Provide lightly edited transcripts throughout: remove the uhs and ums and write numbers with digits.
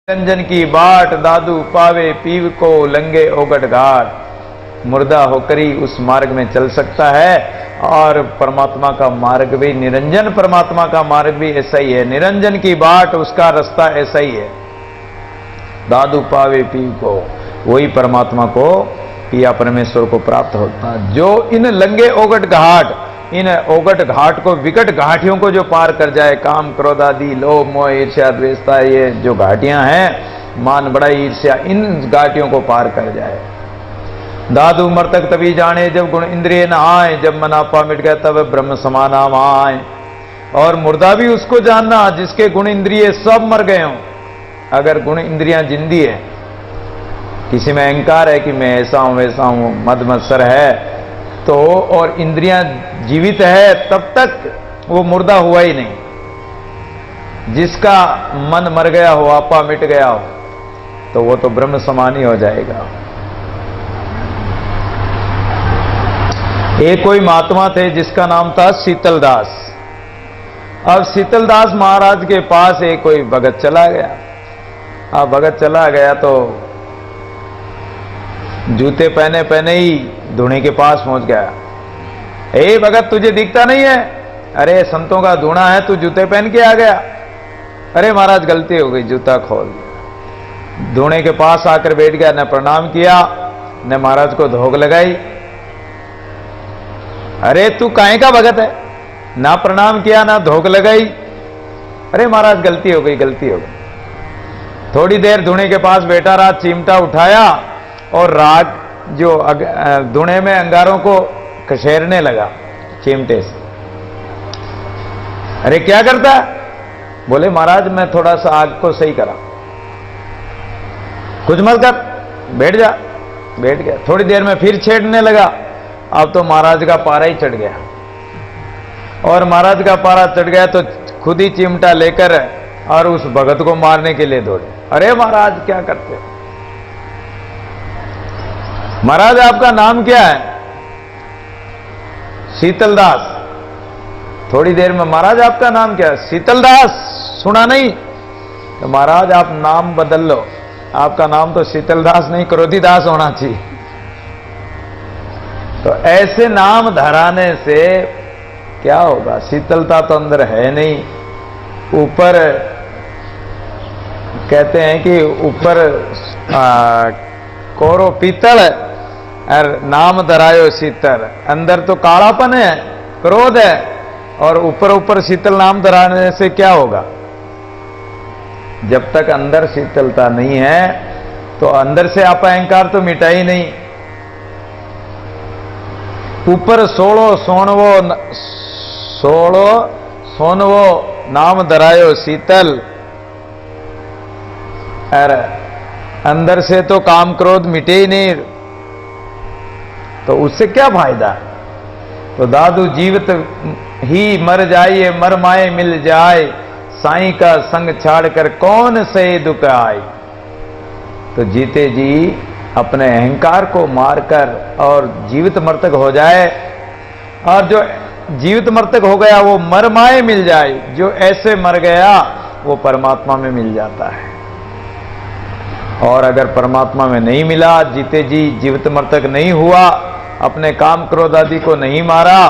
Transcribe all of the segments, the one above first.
निरंजन की बाट दादू पावे पीव को लंगे ओगट घाट। मुर्दा होकर ही उस मार्ग में चल सकता है और परमात्मा का मार्ग भी, निरंजन परमात्मा का मार्ग भी ऐसा ही है। निरंजन की बाट, उसका रास्ता ऐसा ही है। दादू पावे पीव को, वही परमात्मा को, पिया परमेश्वर को प्राप्त होता है जो इन लंगे ओगट घाट, इन ओगट घाट को, विकट घाटियों को जो पार कर जाए, काम क्रोध आदि लोभ मोह ईर्ष्या द्वेषता, ये जो घाटियां हैं, मान बड़ाई ईर्ष्या, इन घाटियों को पार कर जाए। दादू मर्तक तभी जाने जब गुण इंद्रिय न आए, जब मन आपा मिट गया तब ब्रह्म समाना आए। और मुर्दा भी उसको जानना जिसके गुण इंद्रिय सब मर गए हों। अगर गुण इंद्रियां जिंदी है, किसी में अहंकार है कि मैं ऐसा हूं वैसा हूं, मद मत्सर है तो, और इंद्रियां जीवित है, तब तक वो मुर्दा हुआ ही नहीं। जिसका मन मर गया हो, आपा मिट गया हो, तो वो तो ब्रह्म समान ही हो जाएगा। एक कोई महात्मा थे जिसका नाम था शीतलदास। अब शीतलदास महाराज के पास एक कोई भगत चला गया। अब भगत चला गया तो जूते पहने पहने ही धूणे के पास पहुंच गया। ए भगत, तुझे दिखता नहीं है? अरे संतों का धूणा है, तू जूते पहन के आ गया। अरे महाराज गलती हो गई, जूता खोल दिया। धूणे के पास आकर बैठ गया, न प्रणाम किया न महाराज को धोख लगाई। अरे तू काहे का भगत है? ना प्रणाम किया ना धोख लगाई। अरे महाराज गलती हो गई, गलती हो गई। थोड़ी देर धूणे के पास बैठा रहा, चिमटा उठाया और राग जो धुने में अंगारों को कशेरने लगा चिमटे से। अरे क्या करता? बोले महाराज मैं थोड़ा सा आग को सही करा। कुछ मत कर, बैठ जा। बैठ गया। थोड़ी देर में फिर छेड़ने लगा। अब तो महाराज का पारा ही चढ़ गया। और महाराज का पारा चढ़ गया तो खुद ही चिमटा लेकर और उस भगत को मारने के लिए दौड़े। अरे महाराज क्या करते हो? महाराज आपका नाम क्या है? शीतलदास। थोड़ी देर में महाराज आपका नाम क्या है? शीतलदास। सुना नहीं? तो महाराज आप नाम बदल लो, आपका नाम तो शीतलदास नहीं क्रोधीदास होना चाहिए। तो ऐसे नाम धराने से क्या होगा? शीतलता तो अंदर है नहीं। ऊपर कहते हैं कि ऊपर कोरो पीतल और नाम धरायो शीतल, अंदर तो कालापन है, क्रोध है, और ऊपर ऊपर शीतल नाम धराने से क्या होगा? जब तक अंदर शीतलता नहीं है तो अंदर से आप अहंकार तो मिटा ही नहीं। ऊपर सोलो सोनवो नाम धरायो शीतल, और अंदर से तो काम क्रोध मिटे ही नहीं, तो उससे क्या फायदा? तो दादू जीवित ही मर जाइए, मर माए मिल जाए, साईं का संग छाड़कर कौन से दुख आए। तो जीते जी अपने अहंकार को मारकर और जीवित मृतक हो जाए, और जो जीवित मृतक हो गया वो मर माए मिल जाए। जो ऐसे मर गया वो परमात्मा में मिल जाता है। और अगर परमात्मा में नहीं मिला, जीते जी जीवित मृतक नहीं हुआ, अपने काम क्रोध आदि को नहीं मारा,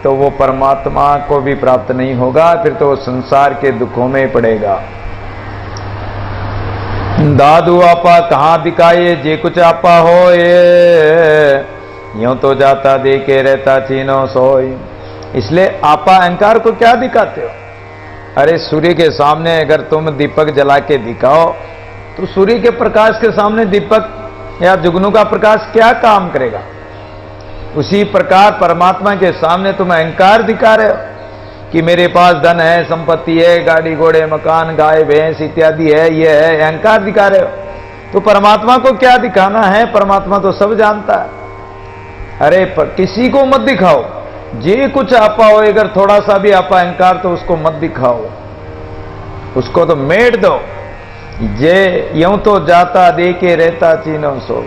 तो वो परमात्मा को भी प्राप्त नहीं होगा। फिर तो वो संसार के दुखों में पड़ेगा। दादू आपा कहां दिखाए, जे कुछ आपा हो ये, यूं तो जाता दे के रहता चीनो सोई। इसलिए आपा अहंकार को क्या दिखाते हो? अरे सूर्य के सामने अगर तुम दीपक जला के दिखाओ तो सूर्य के प्रकाश के सामने दीपक या जुगनू का प्रकाश क्या काम करेगा? उसी प्रकार परमात्मा के सामने तुम अहंकार दिखा रहे हो कि मेरे पास धन है, संपत्ति है, गाड़ी घोड़े मकान गाय भैंस इत्यादि है, ये है, अहंकार दिखा रहे हो। तो परमात्मा को क्या दिखाना है? परमात्मा तो सब जानता है। अरे पर किसी को मत दिखाओ। जे कुछ आपा हो, अगर थोड़ा सा भी आपा अहंकार, तो उसको मत दिखाओ, उसको तो मेट दो। जे यूं तो जाता दे के रहता चीनो सो।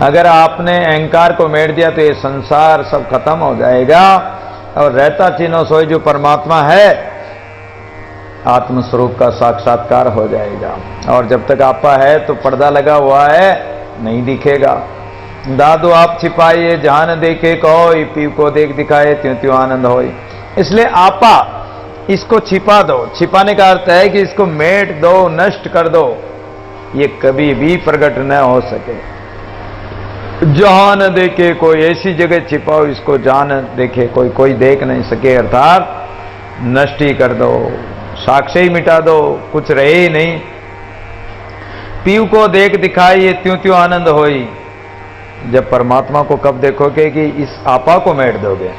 अगर आपने अहंकार को मेट दिया तो ये संसार सब खत्म हो जाएगा, और रहता चीनो सोई जो परमात्मा है आत्मस्वरूप का साक्षात्कार हो जाएगा। और जब तक आपा है तो पर्दा लगा हुआ है, नहीं दिखेगा। दादू आप छिपाइए जहां देखे कोई, पीव को देख दिखाए त्यों त्यों आनंद होई। इसलिए आपा इसको छिपा दो। छिपाने का अर्थ है कि इसको मेट दो, नष्ट कर दो, ये कभी भी प्रकट न हो सके। जहां न देखे कोई, ऐसी जगह छिपाओ इसको जहां न देखे कोई, कोई देख नहीं सके, अर्थात नष्ट ही कर दो, साक्ष्य ही मिटा दो, कुछ रहे ही नहीं। पीव को देख दिखाई त्यों त्यों आनंद होई। जब परमात्मा को कब देखोगे कि इस आपा को मेट दोगे,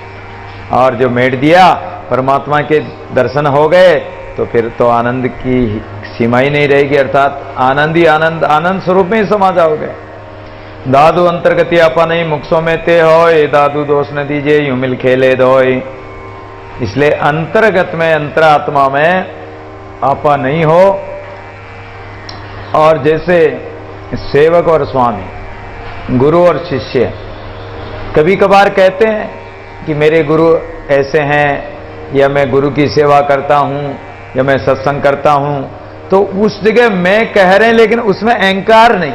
और जो मेट दिया परमात्मा के दर्शन हो गए, तो फिर तो आनंद की सीमा ही नहीं रहेगी, अर्थात आनंद ही आनंद, आनंद स्वरूप में ही समा जाओगे। दादू अंतर्गति आपा नहीं मुक्सों में ते होय, दादू दोष न दीजिए यूं मिल खेले दोय। इसलिए अंतर्गत में, अंतरात्मा में आपा नहीं हो। और जैसे सेवक और स्वामी, गुरु और शिष्य, कभी कभार कहते हैं कि मेरे गुरु ऐसे हैं, या मैं गुरु की सेवा करता हूं, या मैं सत्संग करता हूं, तो उस जगह मैं कह रहे हैं, लेकिन उसमें अहंकार नहीं,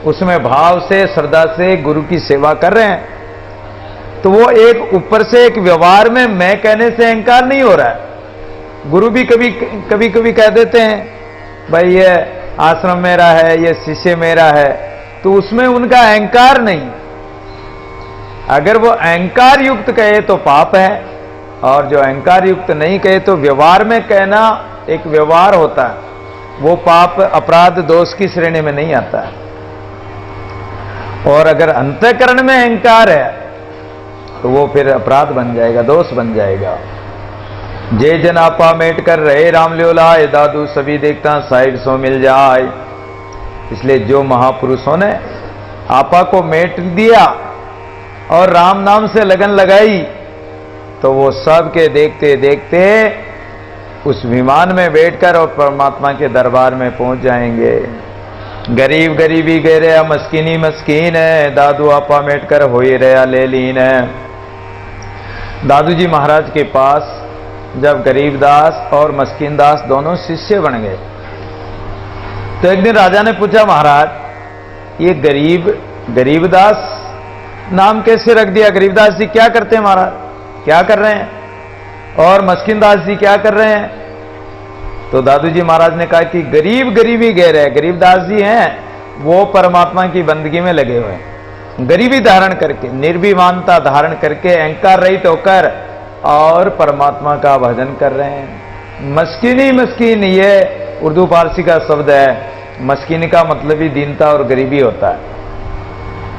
उसमें भाव से, श्रद्धा से गुरु की सेवा कर रहे हैं। तो वो एक ऊपर से एक व्यवहार में मैं कहने से अहंकार नहीं हो रहा है। गुरु भी कभी कभी कह देते हैं भाई ये आश्रम मेरा है, ये शिष्य मेरा है, तो उसमें उनका अहंकार नहीं। अगर वो अहंकार युक्त कहे तो पाप है, और जो अहंकार युक्त नहीं कहे तो व्यवहार में कहना एक व्यवहार होता है, वो पाप, अपराध, दोष की श्रेणी में नहीं आता है। और अगर अंतःकरण में अहंकार है तो वो फिर अपराध बन जाएगा, दोष बन जाएगा। जे जन आपा मेट कर रहे राम ल्योलाए, दादू सभी देखता साहिब सो मिल जाए। इसलिए जो महापुरुषों ने आपा को मेट दिया और राम नाम से लगन लगाई, तो वो सब के देखते देखते उस विमान में बैठकर और परमात्मा के दरबार में पहुंच जाएंगे। गरीब गरीबी कह रहा, मस्कीनी मस्कीन है, दादू आपा मेट कर हो ही रहा ले लीन है। दादू जी महाराज के पास जब गरीबदास और मस्कीन दास दोनों शिष्य बन गए, तो एक दिन राजा ने पूछा, महाराज ये गरीबदास नाम कैसे रख दिया? गरीबदास जी क्या करते हैं महाराज, क्या कर रहे हैं? और मस्कीन दास जी क्या कर रहे हैं? तो दादू जी महाराज ने कहा कि गरीब गरीबी कह रहे हैं, गरीबदास जी हैं वो परमात्मा की बंदगी में लगे हुए हैं, गरीबी धारण करके, निर्भिमानता धारण करके, अहंकार रहित होकर और परमात्मा का भजन कर रहे हैं। मस्कीनी मस्कीन ये उर्दू फारसी का शब्द है। मस्कीनी का मतलब ही दीनता और गरीबी होता है।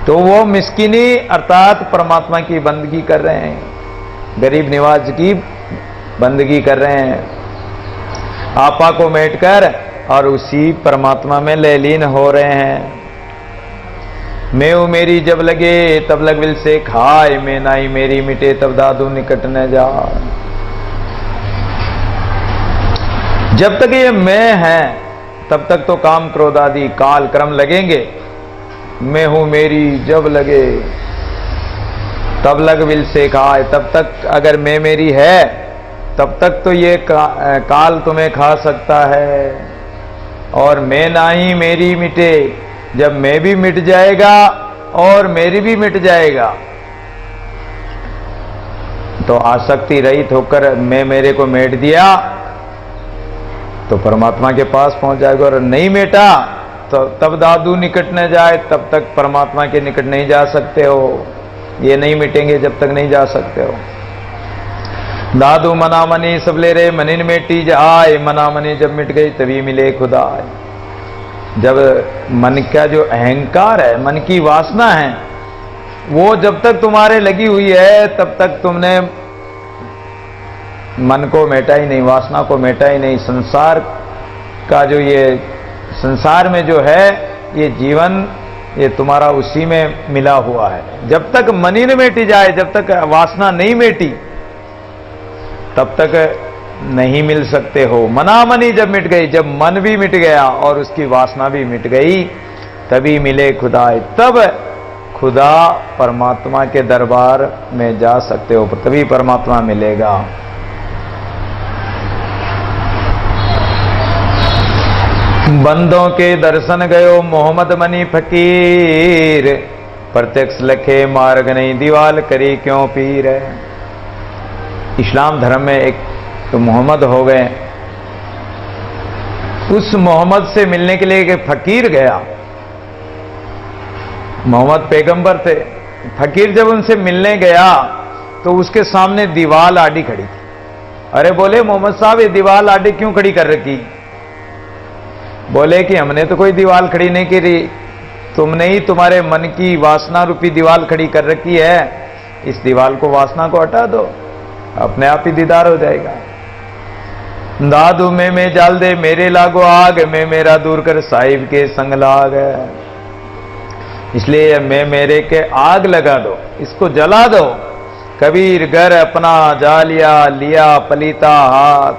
तो वो मिस्कीनी अर्थात परमात्मा की बंदगी कर रहे हैं, गरीब निवाज की बंदगी कर रहे हैं, आपा को मेटकर और उसी परमात्मा में लेलीन हो रहे हैं। मैं मेरी जब लगे तब लग विल से खाए, मैं नाई मेरी मिटे तब दादू निकट न जा। जब तक ये मैं है तब तक तो काम क्रोध आदि काल क्रम लगेंगे। मैं हूं मेरी जब लगे तब लग विल से खाए, तब तक अगर मैं मेरी है तब तक तो ये काल तुम्हें खा सकता है। और मैं नाही मेरी मिटे, जब मैं भी मिट जाएगा और मेरी भी मिट जाएगा, तो आसक्ति रहित होकर मैं मेरे को मेट दिया तो परमात्मा के पास पहुंच जाएगा। और नहीं मेटा तो तब दादू निकट न जाए, तब तक परमात्मा के निकट नहीं जा सकते हो। ये नहीं मिटेंगे जब तक नहीं जा सकते हो। दादू मना मनी सब ले रहे मनिन मेटी जाए, मना मनी जब मिट गई तभी मिले खुदा। जब मन का जो अहंकार है, मन की वासना है, वो जब तक तुम्हारे लगी हुई है तब तक तुमने मन को मेटा ही नहीं, वासना को मेटा ही नहीं। संसार का जो ये संसार में जो है ये जीवन, ये तुम्हारा उसी में मिला हुआ है। जब तक मन ही न मेटी जाए, जब तक वासना नहीं मेटी, तब तक नहीं मिल सकते हो। मना मनी जब मिट गई, जब मन भी मिट गया और उसकी वासना भी मिट गई, तभी मिले खुदा। तब खुदा परमात्मा के दरबार में जा सकते हो, तभी परमात्मा मिलेगा। बंदों के दर्शन गयो मोहम्मद मनी फकीर, प्रत्यक्ष लखे मार्ग नहीं दीवाल करी क्यों पीर है। इस्लाम धर्म में एक तो मोहम्मद हो गए, उस मोहम्मद से मिलने के लिए एक फकीर गया। मोहम्मद पैगंबर थे, फकीर जब उनसे मिलने गया तो उसके सामने दीवाल आड़ी खड़ी थी। अरे बोले मोहम्मद साहब ये दीवाल आड़ी क्यों खड़ी कर रखी? बोले कि हमने तो कोई दीवाल खड़ी नहीं करी, तुमने ही तुम्हारे मन की वासना रूपी दीवाल खड़ी कर रखी है। इस दीवाल को, वासना को हटा दो, अपने आप ही दीदार हो जाएगा। दादू में जाल दे मेरे लागो आग, मैं मेरा दूर कर साहिब के संग लाग। इसलिए मैं मेरे के आग लगा दो, इसको जला दो। कबीर घर अपना जालिया लिया पलीता हाथ,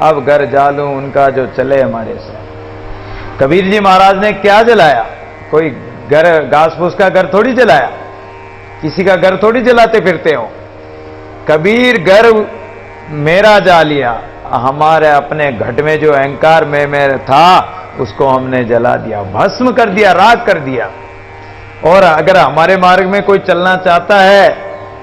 अब घर जालू उनका जो चले हमारे से। कबीर जी महाराज ने क्या जलाया? कोई घर घास फूस का घर थोड़ी जलाया, किसी का घर थोड़ी जलाते फिरते हो। कबीर घर मेरा जालिया, हमारे अपने घट में जो अहंकार में था उसको हमने जला दिया, भस्म कर दिया, राख कर दिया। और अगर हमारे मार्ग में कोई चलना चाहता है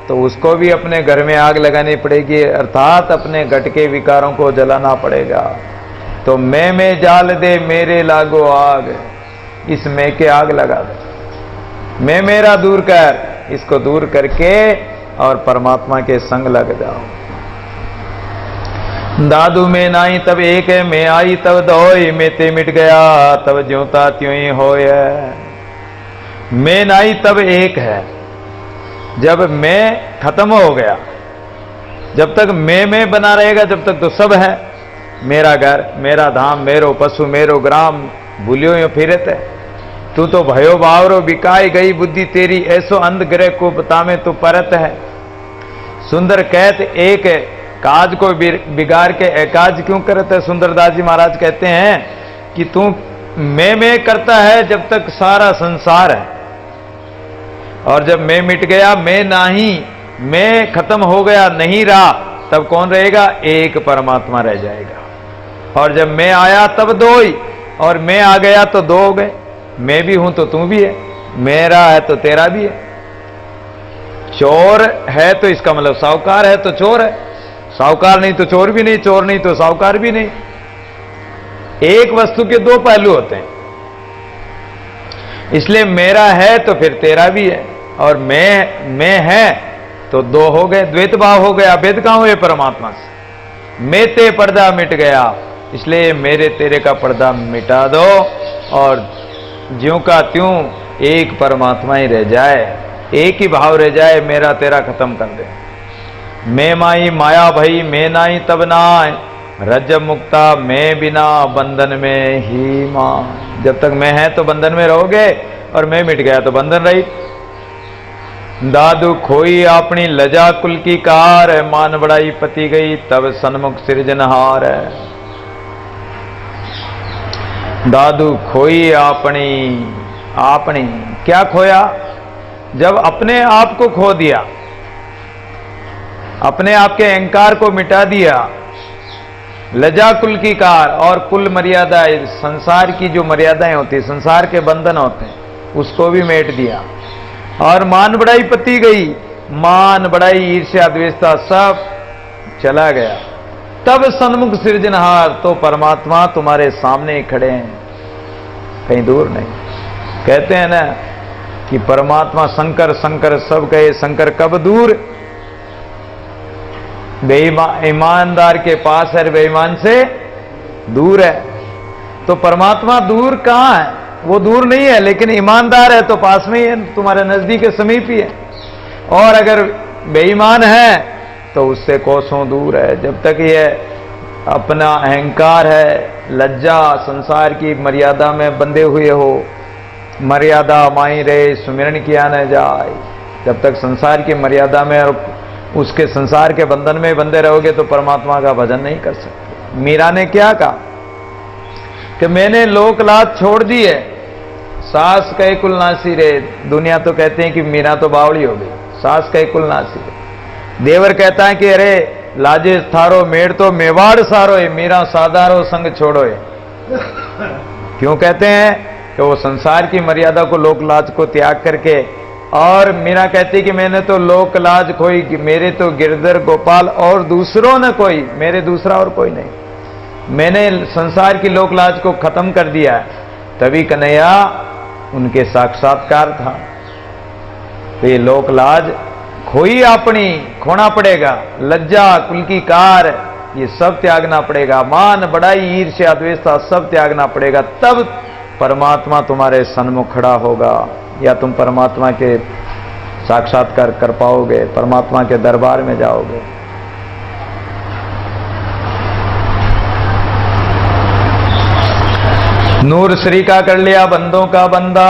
तो उसको भी अपने घर में आग लगानी पड़ेगी, अर्थात अपने घट के विकारों को जलाना पड़ेगा। तो मैं जाल दे मेरे लागो आग, इस मैं के आग लगा दे। मैं मेरा दूर कर, इसको दूर करके और परमात्मा के संग लग जाओ। दादू में नाई तब एक है, मैं आई तब दोई, मैं ते मिट गया तब ज्योता त्यों ही होय। मैं नाई तब एक है, जब मैं खत्म हो गया, जब तक मैं बना रहेगा जब तक तो सब है। मेरा घर, मेरा धाम, मेरो पशु, मेरो ग्राम, भूलियो यो फिरत है। तू तो भयो बावरो बिकाई गई बुद्धि तेरी, ऐसो अंध ग्रह को बतावे तू परत है। सुंदर कहत एक काज को बिगाड़ के एकाज क्यों करत है। सुंदरदास जी महाराज कहते हैं कि तू मैं करता है जब तक सारा संसार है, और जब मैं मिट गया, मैं नहीं, मैं खत्म हो गया, नहीं रहा, तब कौन रहेगा? एक परमात्मा रह जाएगा। और जब मैं आया तब दो ही, और मैं आ गया तो दो हो गए। मैं भी हूं तो तू भी है, मेरा है तो तेरा भी है। चोर है तो इसका मतलब साहूकार है तो चोर है, साहूकार नहीं तो चोर भी नहीं, चोर नहीं तो साहूकार भी नहीं। एक वस्तु के दो पहलू होते हैं। इसलिए मेरा है तो फिर तेरा भी है, और मैं है तो दो हो गए, द्वैत भाव हो गया। भेद कहां हुए? परमात्मा से। मैं ते पर्दा मिट गया, इसलिए मेरे तेरे का पर्दा मिटा दो और ज्यों का त्यों एक परमात्मा ही रह जाए, एक ही भाव रह जाए, मेरा तेरा खत्म कर दे। मैं माई माया भई मैं नाई तब नाय, रज मुक्ता मैं बिना बंधन में ही मां। जब तक मैं है तो बंधन में रहोगे, और मैं मिट गया तो बंधन रही। दादू खोई अपनी लजा कुल की कार, मान बड़ाई पति गई तब सन्मुख सृजनहार। दादू खोई अपनी क्या खोया? जब अपने आप को खो दिया, अपने आप के अहंकार को मिटा दिया, लजा कुल की कार, और कुल मर्यादा, संसार की जो मर्यादाएं होती, संसार के बंधन होते हैं, उसको भी मेट दिया। और मान बढ़ाई पति गई, मान बढ़ाई ईर्ष्या द्वेषता सब चला गया। तब सन्मुख सृजनहार, तो परमात्मा तुम्हारे सामने ही खड़े हैं, कहीं दूर नहीं। कहते हैं ना कि परमात्मा शंकर शंकर सब कहे, शंकर कब दूर? ईमानदार के पास है, बेईमान से दूर है। तो परमात्मा दूर कहां है? वो दूर नहीं है, लेकिन ईमानदार है तो पास में ही है, तुम्हारे नजदीक के समीप ही है। और अगर बेईमान है तो उससे कोसों दूर है। जब तक ये अपना अहंकार है, लज्जा, संसार की मर्यादा में बंधे हुए हो, मर्यादा माई रे सुमिरन किया न जाए, जब तक संसार की मर्यादा में और उसके संसार के बंधन में बंधे रहोगे तो परमात्मा का भजन नहीं कर सकते। मीरा ने क्या कहा कि मैंने लोकलाज छोड़ दी है, सास कहे कुल नासी रे। दुनिया तो कहते हैं कि मीरा तो बावड़ी हो गई, सास कहे कुल नासी रे। देवर कहता है कि अरे लाजे थारो मेड़ तो मेवाड़ सारो है, मीरा साधारो संग छोड़ो है। क्यों कहते हैं कि वो संसार की मर्यादा को, लोक लाज को त्याग करके, और मीरा कहती कि मैंने तो लोक लाज खोई, मेरे तो गिरधर गोपाल और दूसरों ने कोई, मेरे दूसरा और कोई नहीं, मैंने संसार की लोक लाज को खत्म कर दिया। तभी कन्हैया उनके साक्षात्कार था। तो ये लोक लाज खोई अपनी खोना पड़ेगा, लज्जा कुल की कार ये सब त्यागना पड़ेगा, मान बढ़ाई ईर्ष्या द्वेषता सब त्यागना पड़ेगा, तब परमात्मा तुम्हारे सन्मुख खड़ा होगा, या तुम परमात्मा के साक्षात्कार कर पाओगे, परमात्मा के दरबार में जाओगे। नूर श्री का कर लिया बंदों का बंदा,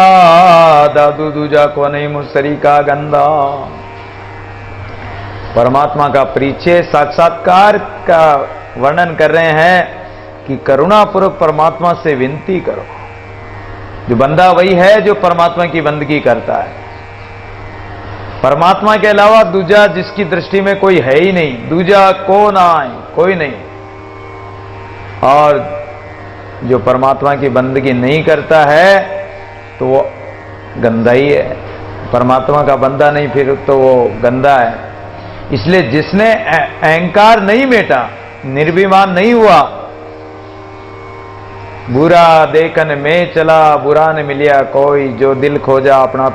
दादू दूजा को नहीं मुसरी का गंदा। परमात्मा का परिचय साक्षात्कार का वर्णन कर रहे हैं कि करुणापूर्वक परमात्मा से विनती करो। जो बंदा वही है जो परमात्मा की बंदगी करता है। परमात्मा के अलावा दूजा जिसकी दृष्टि में कोई है ही नहीं, दूजा को ना कोई नहीं। और जो परमात्मा की बंदगी नहीं करता है तो वो गंदा ही है, परमात्मा का बंदा नहीं, फिर तो वो गंदा है। इसलिए जिसने अहंकार नहीं मेटा, निर्भिमान नहीं हुआ, बुरा देखन में चला बुरा न मिलिया कोई, जो दिल खोजा अपना